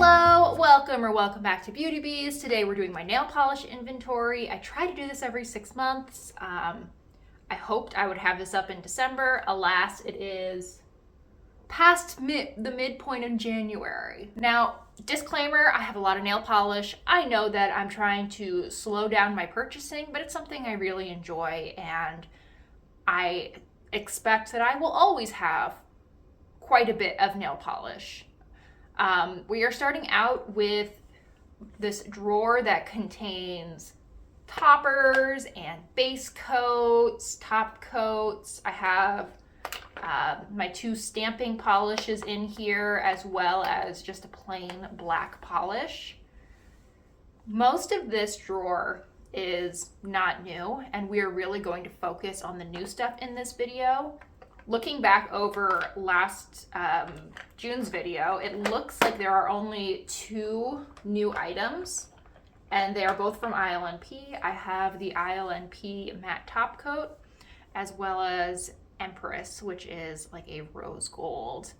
Hello, welcome back to Beauty Bees. Today we're doing my nail polish inventory. I try to do this every 6 months. I hoped I would have this up in December. Alas, it is past the midpoint in January. Now, disclaimer, I have a lot of nail polish. I know that I'm trying to slow down my purchasing, but it's something I really enjoy, and I expect that I will always have quite a bit of nail polish. We are starting out with this drawer that contains toppers and base coats, top coats. I have my 2 stamping polishes in here, as well as just a plain black polish. Most of this drawer is not new, and we are really going to focus on the new stuff in this video. Looking back over last June's video, it looks like there are only 2 new items, and they are both from ILNP. I have the ILNP matte top coat, as well as Empress, which is like a rose gold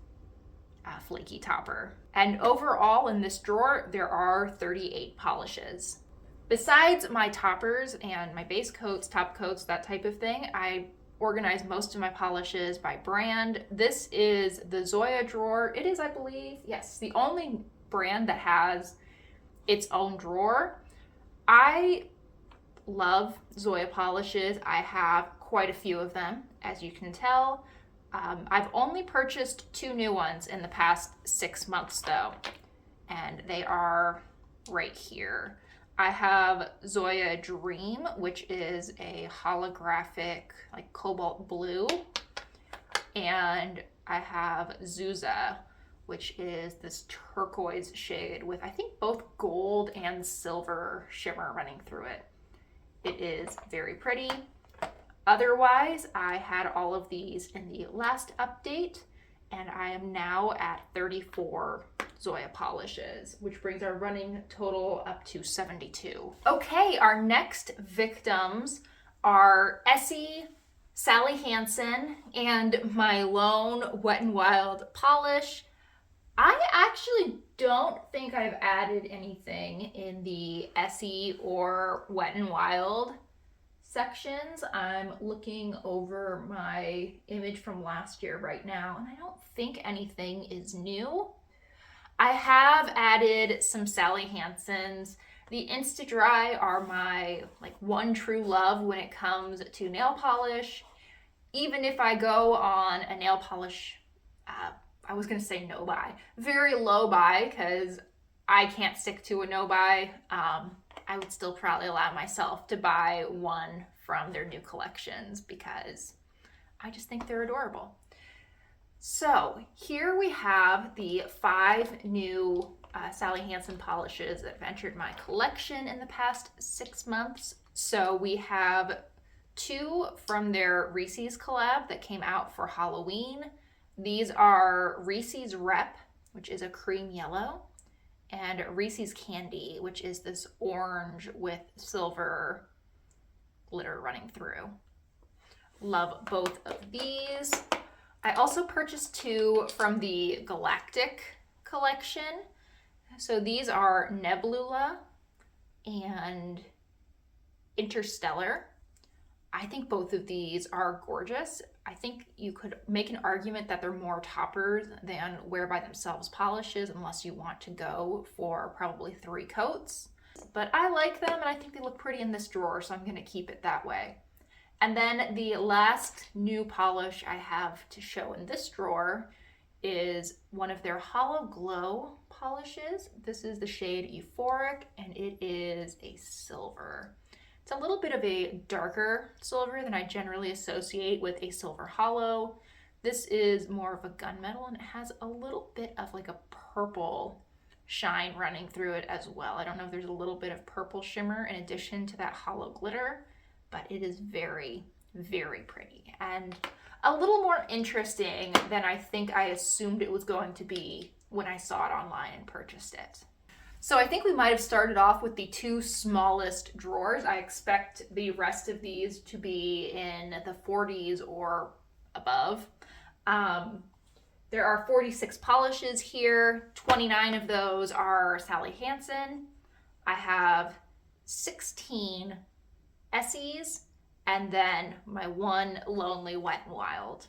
flaky topper. And overall in this drawer, there are 38 polishes. Besides my toppers and my base coats, top coats, that type of thing, I organize most of my polishes by brand. This is the Zoya drawer. It is, I believe, yes, the only brand that has its own drawer. I love Zoya polishes. I have quite a few of them, as you can tell. I've only purchased 2 new ones in the past 6 months though, and they are right here. I have Zoya Dream, which is a holographic, like cobalt blue. And I have Zuza, which is this turquoise shade with, I think, both gold and silver shimmer running through it. It is very pretty. Otherwise, I had all of these in the last update, and I am now at 34 Zoya polishes, which brings our running total up to 72. Okay, our next victims are Essie, Sally Hansen, and my lone Wet n Wild polish. I actually don't think I've added anything in the Essie or Wet n Wild sections. I'm looking over my image from last year right now, and I don't think anything is new. I have added some Sally Hansen's. The Insta-Dry are my one true love when it comes to nail polish. Even if I go on a nail polish, I was gonna say no buy, very low buy, because I can't stick to a no buy. I would still probably allow myself to buy one from their new collections because I just think they're adorable. So here we have the 5 new Sally Hansen polishes that have entered my collection in the past 6 months. So we have 2 from their Reese's collab that came out for Halloween. These are Reese's Rep, which is a cream yellow, and Reese's Candy, which is this orange with silver glitter running through. Love both of these. I also purchased 2 from the Galactic collection. So these are Nebula and Interstellar. I think both of these are gorgeous. I think you could make an argument that they're more toppers than wear by themselves polishes, unless you want to go for probably 3 coats. But I like them, and I think they look pretty in this drawer, so I'm gonna keep it that way. And then the last new polish I have to show in this drawer is one of their Hollow Glow polishes. This is the shade Euphoric, and it is a silver. It's a little bit of a darker silver than I generally associate with a silver hollow. This is more of a gunmetal, and it has a little bit of like a purple shine running through it as well. I don't know if there's a little bit of purple shimmer in addition to that hollow glitter, but it is very, very pretty and a little more interesting than I think I assumed it was going to be when I saw it online and purchased it. So I think we might have started off with the 2 smallest drawers. I expect the rest of these to be in the 40s or above. There are 46 polishes here. 29 of those are Sally Hansen. I have 16 Essies, and then my one Lonely Wet n Wild.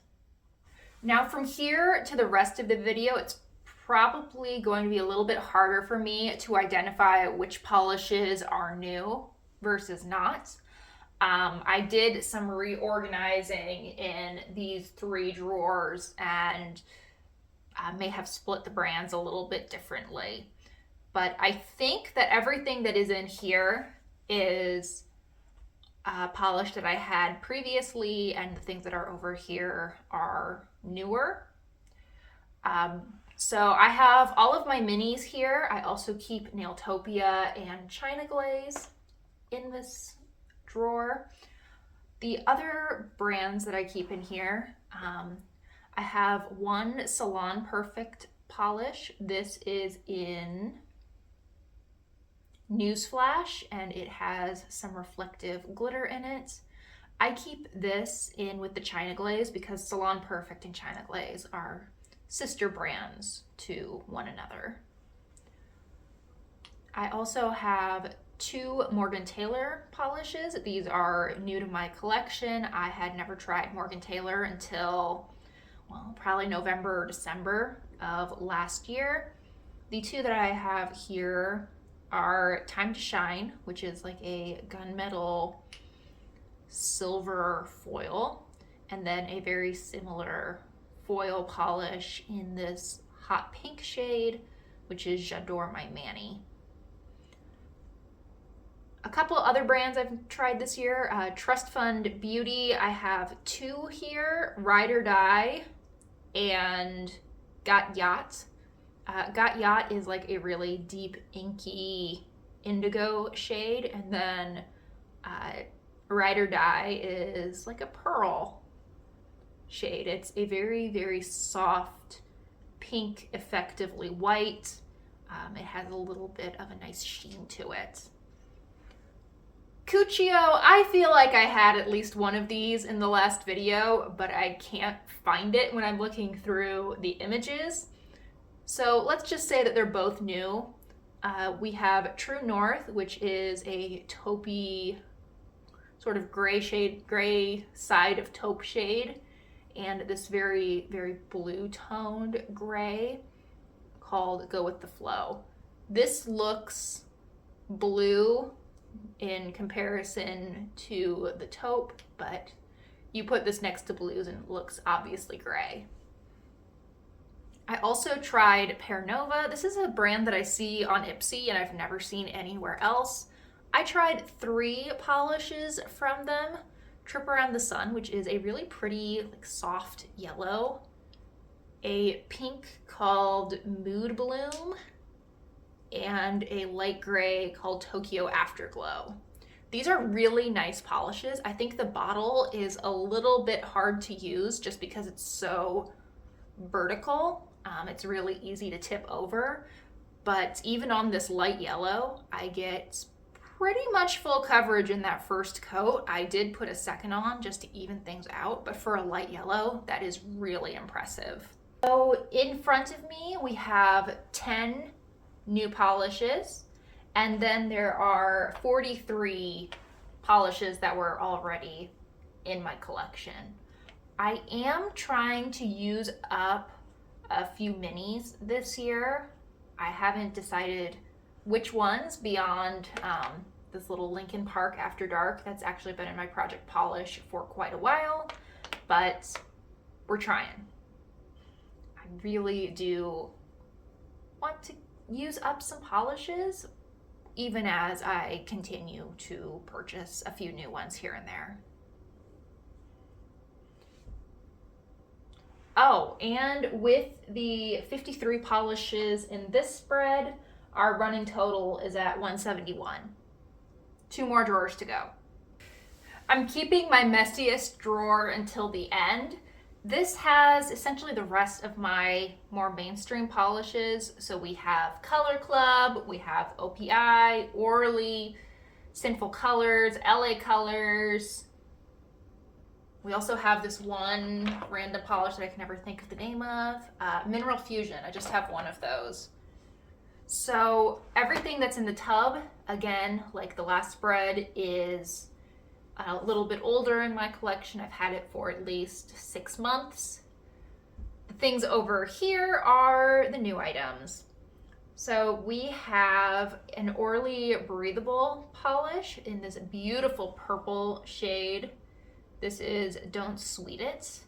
Now from here to the rest of the video, it's probably going to be a little bit harder for me to identify which polishes are new versus not. I did some reorganizing in these 3 drawers and may have split the brands a little bit differently. But I think that everything that is in here is polish that I had previously, and the things that are over here are newer. So I have all of my minis here. I also keep Nailtopia and China Glaze in this drawer. The other brands that I keep in here, I have one Salon Perfect polish. This is in Newsflash, and it has some reflective glitter in it. I keep this in with the China Glaze because Salon Perfect and China Glaze are sister brands to one another. I also have 2 Morgan Taylor polishes. These are new to my collection. I had never tried Morgan Taylor until, well, probably November or December of last year. The 2 that I have here are Time to Shine, which is like a gunmetal silver foil, and then a very similar foil polish in this hot pink shade, which is J'adore My Manny. A couple of other brands I've tried this year, Trust Fund Beauty, I have 2 here, Ride or Die and Got Yacht. Got Yacht is like a really deep inky indigo shade, and then Ride or Die is like a pearl shade. It's a very, very soft pink, effectively white. It has a little bit of a nice sheen to it. Cuccio, I feel like I had at least one of these in the last video, but I can't find it when I'm looking through the images. So let's just say that they're both new. We have True North, which is a taupey, sort of gray side of taupe shade, and this very, very blue toned gray called Go With The Flow. This looks blue in comparison to the taupe, but you put this next to blues and it looks obviously gray. I also tried Pear Nova. This is a brand that I see on Ipsy and I've never seen anywhere else. I tried 3 polishes from them. Trip Around the Sun, which is a really pretty, like, soft yellow. A pink called Mood Bloom, and a light gray called Tokyo Afterglow. These are really nice polishes. I think the bottle is a little bit hard to use just because it's so vertical. It's really easy to tip over, but even on this light yellow, I get pretty much full coverage in that first coat. I did put a second on just to even things out, but for a light yellow, that is really impressive. So in front of me, we have 10 new polishes, and then there are 43 polishes that were already in my collection. I am trying to use up a few minis this year. I haven't decided which ones beyond this little Lincoln Park After Dark. That's actually been in my project polish for quite a while, but we're trying. I really do want to use up some polishes, even as I continue to purchase a few new ones here and there. Oh, and with the 53 polishes in this spread, our running total is at 171. 2 more drawers to go. I'm keeping my messiest drawer until the end. This has essentially the rest of my more mainstream polishes. So we have Color Club, we have OPI, Orly, Sinful Colors, LA Colors, We also have this one random polish that I can never think of the name of, Mineral Fusion. I just have one of those. So everything that's in the tub, again, like the last spread, is a little bit older in my collection. I've had it for at least 6 months. The things over here are the new items. So we have an Orly breathable polish in this beautiful purple shade. This is Don't Sweet It,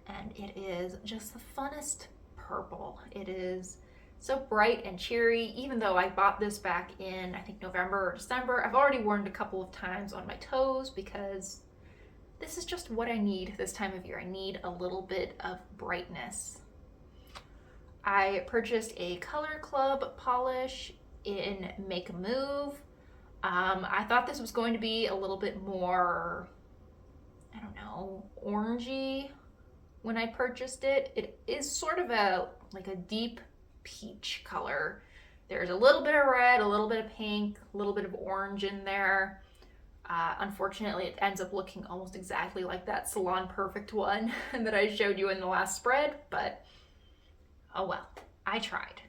and it is just the funnest purple. It is so bright and cheery. Even though I bought this back in, I think, November or December, I've already worn it a couple of times on my toes because this is just what I need this time of year. I need a little bit of brightness. I purchased a Color Club polish in Make a Move. I thought this was going to be a little bit more, I don't know, orangey when I purchased it. It is sort of a deep peach color. There's a little bit of red, a little bit of pink, a little bit of orange in there. Unfortunately, it ends up looking almost exactly like that Salon Perfect one that I showed you in the last spread, but oh well, I tried.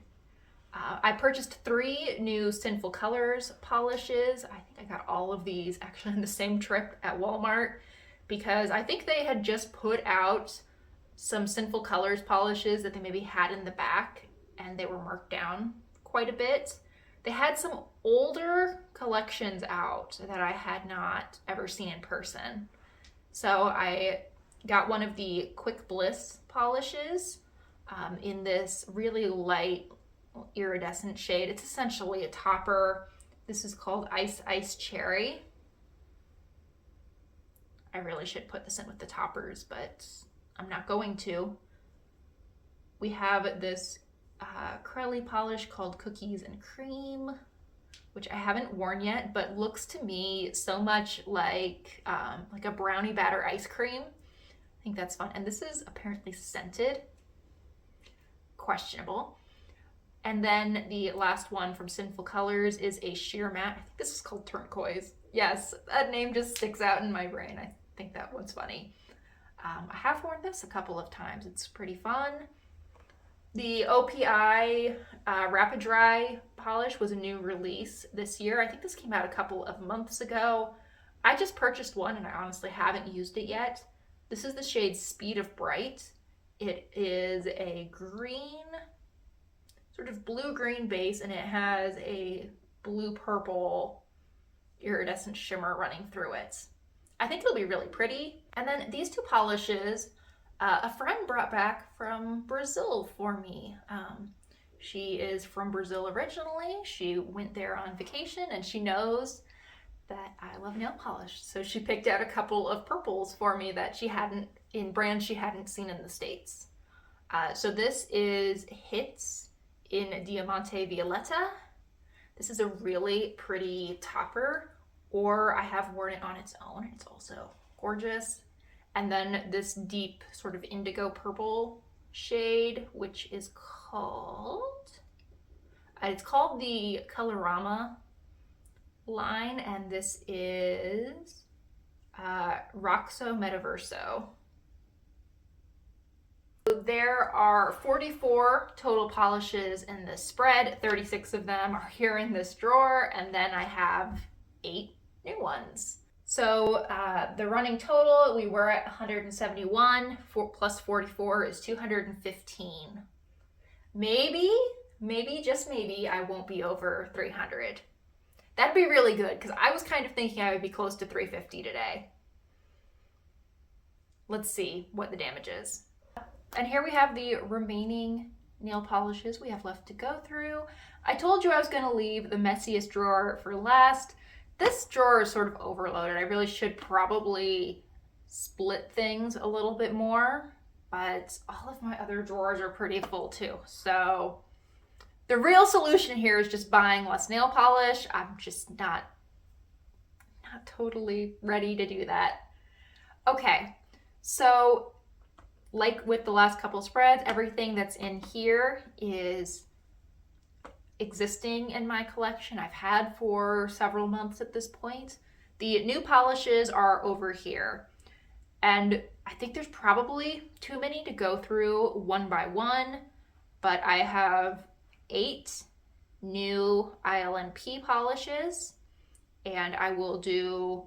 I purchased 3 new Sinful Colors polishes. I think I got all of these actually on the same trip at Walmart because I think they had just put out some Sinful Colors polishes that they maybe had in the back and they were marked down quite a bit. They had some older collections out that I had not ever seen in person. So I got one of the Quick Bliss polishes in this really light iridescent shade. It's essentially a topper. This is called Ice Cherry. I really should put this in with the toppers, but I'm not going to. We have this Crelly polish called Cookies and Cream, which I haven't worn yet, but looks to me so much like a brownie batter ice cream. I think that's fun. And this is apparently scented. Questionable. And then the last one from Sinful Colors is a sheer matte. I think this is called Turquoise. Yes, that name just sticks out in my brain. I think that one's funny. I have worn this a couple of times. It's pretty fun. The OPI Rapid Dry polish was a new release this year. I think this came out a couple of months ago. I just purchased one and I honestly haven't used it yet. This is the shade Speed of Bright. It is a green, sort of blue-green base, and it has a blue-purple iridescent shimmer running through it. I think it'll be really pretty. And then these 2 polishes, a friend brought back from Brazil for me. She is from Brazil originally. She went there on vacation and she knows that I love nail polish. So she picked out a couple of purples for me that she hadn't, in brands she hadn't seen in the States. So this is Hits in Diamante Violeta. This is a really pretty topper, or I have worn it on its own. It's also gorgeous. And then this deep sort of indigo purple shade, which is called, it's called the Colorama line, and this is Roxo Metaverso. There are 44 total polishes in this spread. 36 of them are here in this drawer, and then I have 8 new ones. So the running total, we were at 171, plus 44 is 215. Maybe, just maybe, I won't be over 300. That'd be really good, because I was kind of thinking I would be close to 350 today. Let's see what the damage is. And here we have the remaining nail polishes we have left to go through. I told you I was going to leave the messiest drawer for last. This drawer is sort of overloaded. I really should probably split things a little bit more, but all of my other drawers are pretty full too. So the real solution here is just buying less nail polish. I'm just not totally ready to do that. Okay, so like with the last couple spreads, everything that's in here is existing in my collection. I've had for several months at this point. The new polishes are over here. And I think there's probably too many to go through one by one, but I have 8 new ILNP polishes, and I will do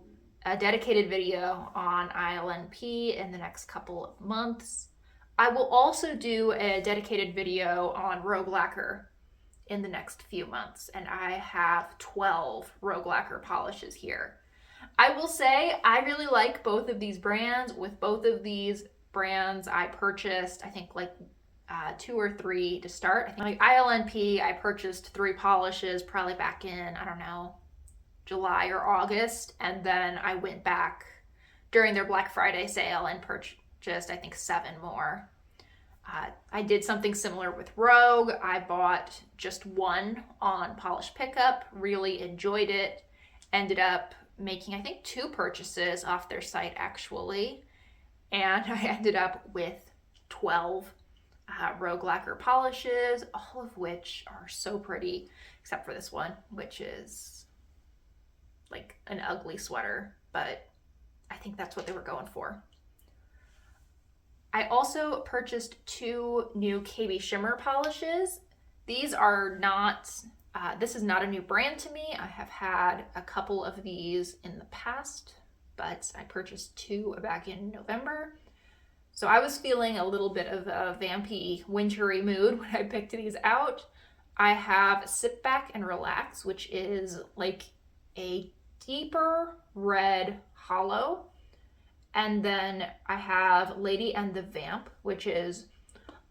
a dedicated video on ILNP in the next couple of months. I will also do a dedicated video on Rogue Lacquer in the next few months, and I have 12 Rogue Lacquer polishes here. I will say I really like both of these brands. With both of these brands, I purchased, I think, like 2 or 3 to start. I think like ILNP, I purchased 3 polishes probably back in, I don't know, July or August, and then I went back during their Black Friday sale and purchased, I think, 7 more. I did something similar with Rogue. I bought just 1 on Polish Pickup, really enjoyed it, ended up making, I think, 2 purchases off their site actually, and I ended up with 12 Rogue Lacquer polishes, all of which are so pretty, except for this one, which is like an ugly sweater, but I think that's what they were going for. I also purchased 2 new KB Shimmer polishes. These are not, this is not a new brand to me. I have had a couple of these in the past, but I purchased 2 back in November. So I was feeling a little bit of a vampy, wintry mood when I picked these out. I have Sit Back and Relax, which is like a deeper red hollow. And then I have Lady and the Vamp, which is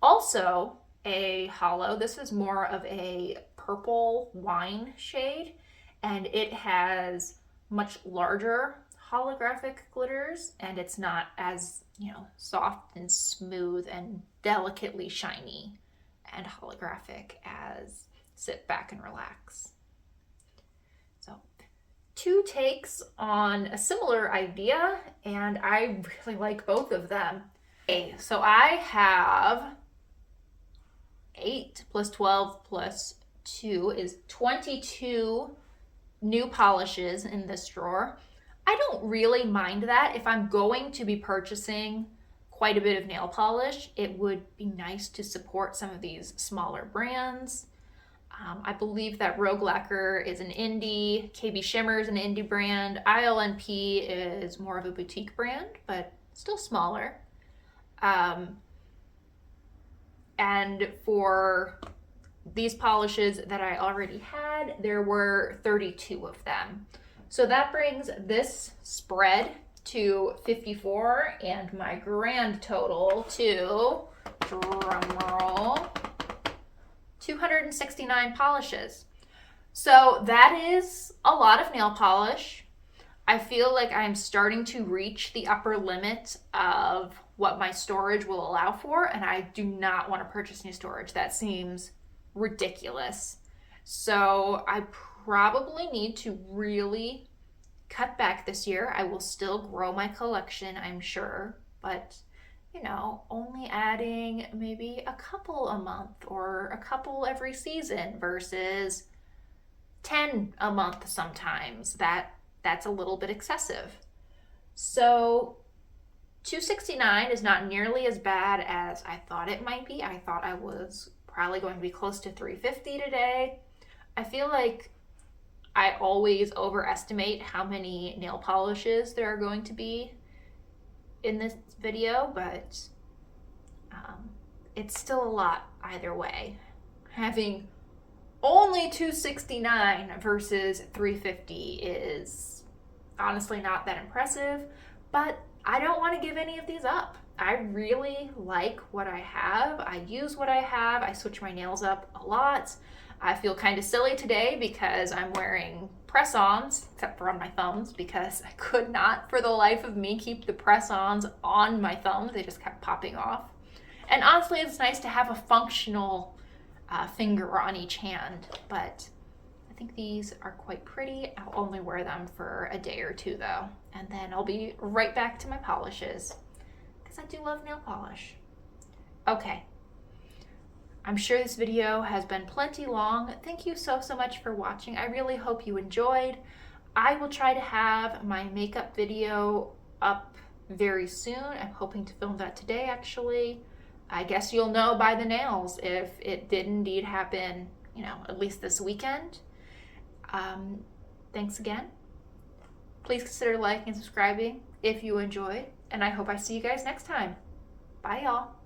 also a hollow. This is more of a purple wine shade, and it has much larger holographic glitters, and it's not as, soft and smooth and delicately shiny and holographic as Sit Back and Relax. So 2 takes on a similar idea, and I really like both of them. Okay, so I have 8 plus 12 plus 2 is 22 new polishes in this drawer. I don't really mind that. If I'm going to be purchasing quite a bit of nail polish, it would be nice to support some of these smaller brands. I believe that Rogue Lacquer is an indie, KB Shimmer is an indie brand, ILNP is more of a boutique brand, but still smaller. And for these polishes that I already had, there were 32 of them. So that brings this spread to 54 and my grand total to, drumroll, 269 polishes. So that is a lot of nail polish. I feel like I'm starting to reach the upper limit of what my storage will allow for, and I do not want to purchase new storage. That seems ridiculous. So I probably need to really cut back this year. I will still grow my collection, I'm sure, but only adding maybe a couple a month or a couple every season versus 10 a month sometimes. That's a little bit excessive. So 269 is not nearly as bad as I thought it might be. I thought I was probably going to be close to 350 today. I feel like I always overestimate how many nail polishes there are going to be in this video, but it's still a lot either way. Having only 269 versus 350 is honestly not that impressive, but I don't want to give any of these up. I really like what I have. I use what I have. I switch my nails up a lot. I feel kind of silly today because I'm wearing press-ons, except for on my thumbs, because I could not for the life of me keep the press-ons on my thumbs. They just kept popping off. And honestly, it's nice to have a functional finger on each hand, but I think these are quite pretty. I'll only wear them for a day or 2 though, and then I'll be right back to my polishes because I do love nail polish. Okay. I'm sure this video has been plenty long. Thank you so much for watching. I really hope you enjoyed. I will try to have my makeup video up very soon. I'm hoping to film that today, actually. I guess you'll know by the nails if it did indeed happen, at least this weekend. Thanks again. Please consider liking and subscribing if you enjoyed, and I hope I see you guys next time. Bye, y'all.